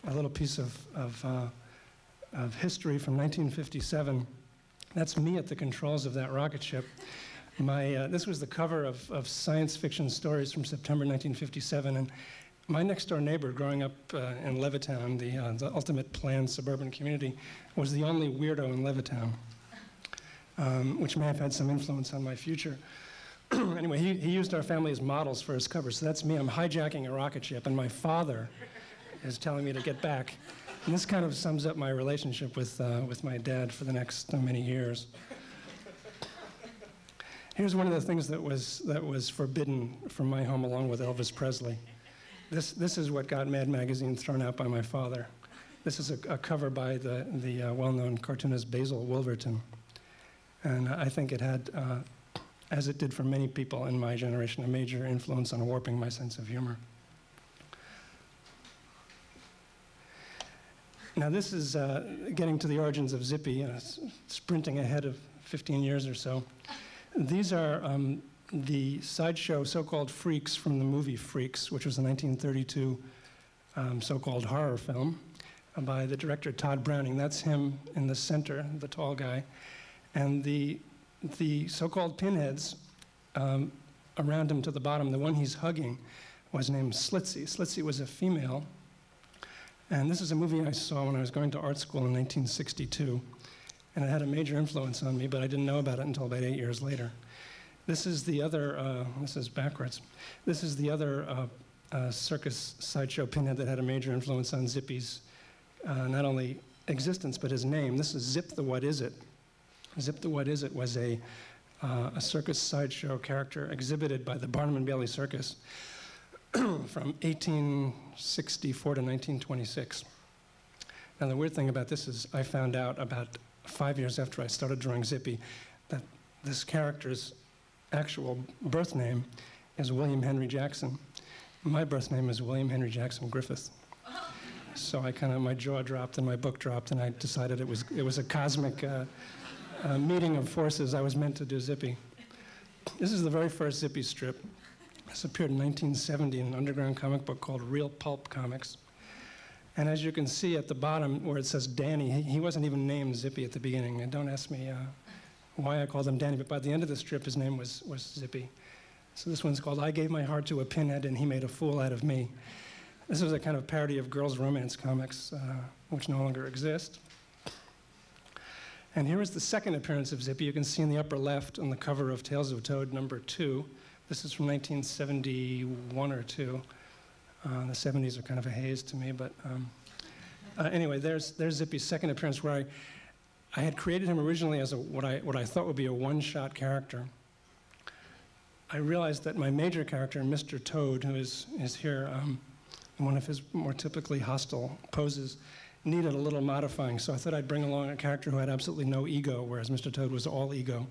a little piece of history from 1957. That's me at the controls of that rocket ship. This was the cover of science fiction stories from September 1957, and my next-door neighbor growing up in Levittown, the ultimate planned suburban community, was the only weirdo in Levittown, which may have had some influence on my future. Anyway, he used our family as models for his cover, so that's me. I'm hijacking a rocket ship, and my father is telling me to get back. And this kind of sums up my relationship with my dad for the next many years. Here's one of the things that was forbidden from my home, along with Elvis Presley. This is what got Mad Magazine thrown out by my father. This is a cover by the well-known cartoonist Basil Wolverton. And I think it had, as it did for many people in my generation, a major influence on warping my sense of humor. Now this is getting to the origins of Zippy, sprinting ahead of 15 years or so. These are the sideshow so-called freaks from the movie Freaks, which was a 1932 so-called horror film by the director Todd Browning. That's him in the center, the tall guy. And the so-called pinheads around him to the bottom, the one he's hugging, was named Slitsy. Slitsy was a female. And this is a movie I saw when I was going to art school in 1962. And it had a major influence on me, but I didn't know about it until about 8 years later. This is the other, this is backwards. This is the other circus sideshow pinhead that had a major influence on Zippy's not only existence, but his name. This is Zip the What Is It. Zip the What Is It was a circus sideshow character exhibited by the Barnum and Bailey Circus from 1864 to 1926. Now the weird thing about this is I found out about 5 years after I started drawing Zippy that this character's actual birth name is William Henry Jackson. My birth name is William Henry Jackson Griffith. So my jaw dropped and my book dropped, and I decided it was a cosmic meeting of forces. I was meant to do Zippy. This is the very first Zippy strip. This appeared in 1970 in an underground comic book called Real Pulp Comics. And as you can see at the bottom where it says Danny, he wasn't even named Zippy at the beginning. And don't ask me why I called him Danny, but by the end of the strip his name was Zippy. So this one's called I Gave My Heart to a Pinhead and He Made a Fool Out of Me. This was a kind of parody of girls' romance comics, which no longer exist. And here is the second appearance of Zippy. You can see in the upper left on the cover of Tales of Toad #2. This is from 1971 or 2. The 70s are kind of a haze to me, but anyway, there's Zippy's second appearance, where I had created him originally as what I thought would be a one-shot character. I realized that my major character, Mr. Toad, who is here in one of his more typically hostile poses, needed a little modifying, so I thought I'd bring along a character who had absolutely no ego, whereas Mr. Toad was all ego,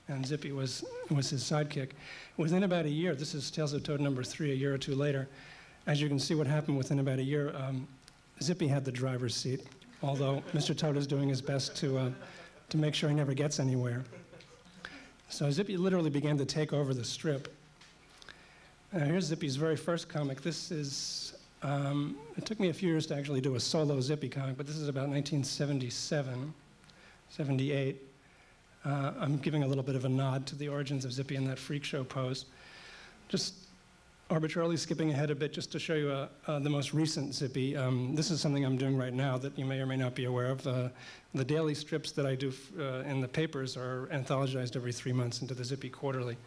and Zippy was his sidekick. Within about a year, this is Tales of Toad #3, a year or two later, as you can see what happened within about a year, Zippy had the driver's seat, although Mr. Toad is doing his best to make sure he never gets anywhere. So Zippy literally began to take over the strip. Here's Zippy's very first comic. This is, it took me a few years to actually do a solo Zippy comic, but this is about 1977, 78. I'm giving a little bit of a nod to the origins of Zippy in that freak show pose. Just arbitrarily skipping ahead a bit just to show you the most recent Zippy. This is something I'm doing right now that you may or may not be aware of. The daily strips that I do in the papers are anthologized every 3 months into the Zippy Quarterly.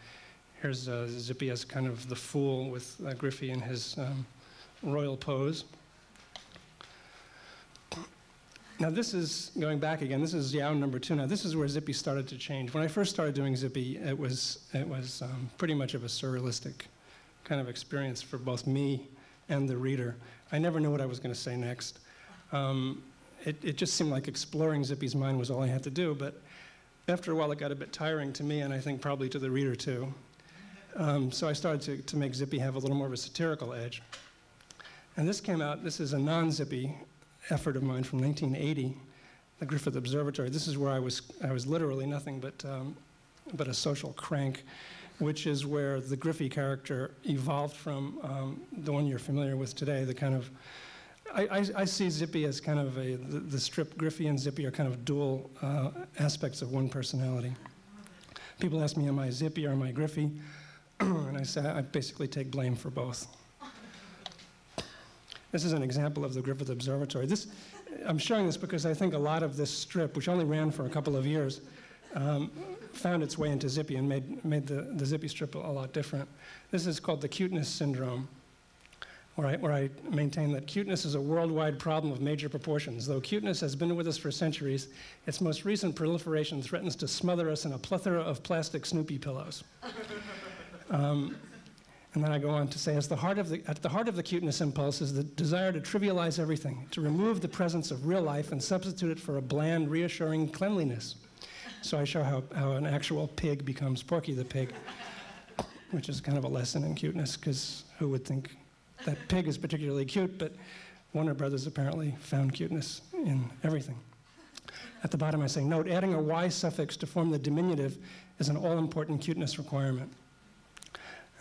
Here's Zippy as kind of the fool with Griffey in his royal pose. Now this is, going back again, this is Yao #2. Now this is where Zippy started to change. When I first started doing Zippy, it was pretty much of a surrealistic kind of experience for both me and the reader. I never knew what I was going to say next. It just seemed like exploring Zippy's mind was all I had to do, but after a while it got a bit tiring to me, and I think probably to the reader too. So I started to make Zippy have a little more of a satirical edge. And this came out, this is a non-Zippy effort of mine from 1980, the Griffith Observatory. This is where I was literally nothing but a social crank, which is where the Griffey character evolved from the one you're familiar with today, the kind of I see Zippy as kind of the strip. Griffey and Zippy are kind of dual aspects of one personality. People ask me, am I Zippy or am I Griffey? And I say, I basically take blame for both. This is an example of the Griffith Observatory. I'm showing this because I think a lot of this strip, which only ran for a couple of years, found its way into Zippy and made the Zippy strip a lot different. This is called the cuteness syndrome, where I maintain that cuteness is a worldwide problem of major proportions. Though cuteness has been with us for centuries, its most recent proliferation threatens to smother us in a plethora of plastic Snoopy pillows. And then I go on to say, at the heart of the cuteness impulse is the desire to trivialize everything, to remove the presence of real life and substitute it for a bland, reassuring cleanliness. So I show how an actual pig becomes Porky the Pig, which is kind of a lesson in cuteness, because who would think that pig is particularly cute? But Warner Brothers apparently found cuteness in everything. At the bottom I say, note, adding a Y suffix to form the diminutive is an all-important cuteness requirement.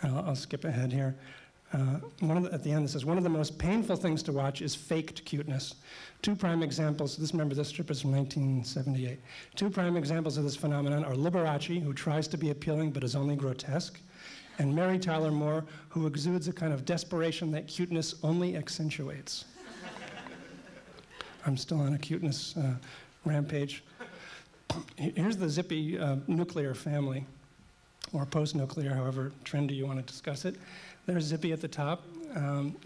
I'll skip ahead here. At the end it says, one of the most painful things to watch is faked cuteness. Two prime examples, remember this strip is from 1978. Two prime examples of this phenomenon are Liberace, who tries to be appealing but is only grotesque, and Mary Tyler Moore, who exudes a kind of desperation that cuteness only accentuates. I'm still on a cuteness rampage. Here's the Zippy nuclear family, or post-nuclear, however trendy you want to discuss it. There's Zippy at the top.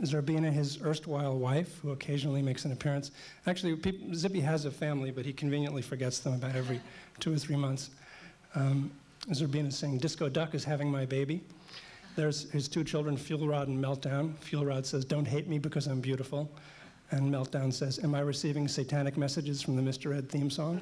Zerbina, his erstwhile wife, who occasionally makes an appearance. Actually, Zippy has a family, but he conveniently forgets them about every 2 or 3 months. Zerbina's saying, Disco Duck is having my baby. There's his 2 children, Fuel Rod and Meltdown. Fuel Rod says, don't hate me because I'm beautiful. And Meltdown says, am I receiving satanic messages from the Mr. Ed theme song?